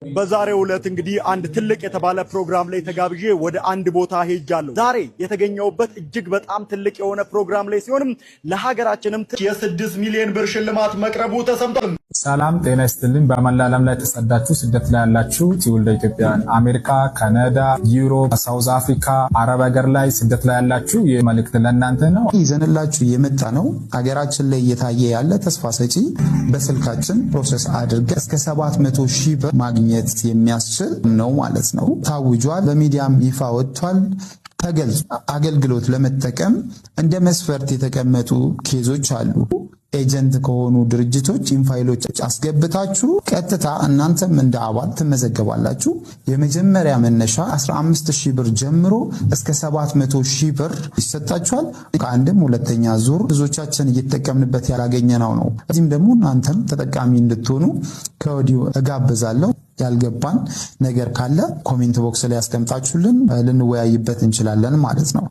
በዛሬው ዕለት እንግዲህ አንድ ትልቅ የተባለ ፕሮግራም ላይ ተጋብዤ ወደ አንድ ቦታ ሄጃለሁ። ዛሬ የተገኘውበት እጅግ በጣም ትልቅ የሆነ ፕሮግራም ላይ ሲሆንም ለሀገራችንም የ6 ሚሊዮን ብር ሽልማት መቅረቡ ተሰምቷል። ሰላም ጤና ይስጥልኝ። በመላ ዓለም ላይ ተሰዳችሁ ስደት ላይ ያላችሁ ትውልደ ኢትዮጵያውያን አሜሪካ፣ ካናዳ፣ ዩሮፕ፣ ሳውዝ አፍሪካ፣ አረብ ሀገር ላይ ስደት ላይ ያላችሁ ይህ መልእክት ለእናንተ ነው። ይዘንላችሁ የመጣ ነው ሀገራችን ላይ እየታየ ያለ ተስፋ ሰጪ በስልካችን ፕሮሰስ አድርገን እስከ 700,000 ብር ማግኘት የሚያስችል ነው ማለት ነው። ታውጇል፣ በሚዲያም ይፋ ወጥቷል። ተገልጾ አገልግሎት ለመጠቀም እንደ መስፈርት የተቀመጡ ኬዞች አሉ። ኤጀንት ከሆኑ ድርጅቶች ኢንፋይሎች አስገብታችሁ ቀጥታ እናንተም እንደ አባል ትመዘገባላችሁ። የመጀመሪያ መነሻ 15,000 ብር ጀምሮ እስከ 700,000 ብር ይሰጣችኋል። ከአንድም ሁለተኛ ዙር ብዙዎቻችን እየተጠቀምንበት ያላገኘነው ነው። እዚህም ደግሞ እናንተም ተጠቃሚ እንድትሆኑ ከወዲሁ እጋብዛለሁ። ያልገባን ነገር ካለ ኮሜንት ቦክስ ላይ ያስቀምጣችሁልን ልንወያይበት እንችላለን ማለት ነው።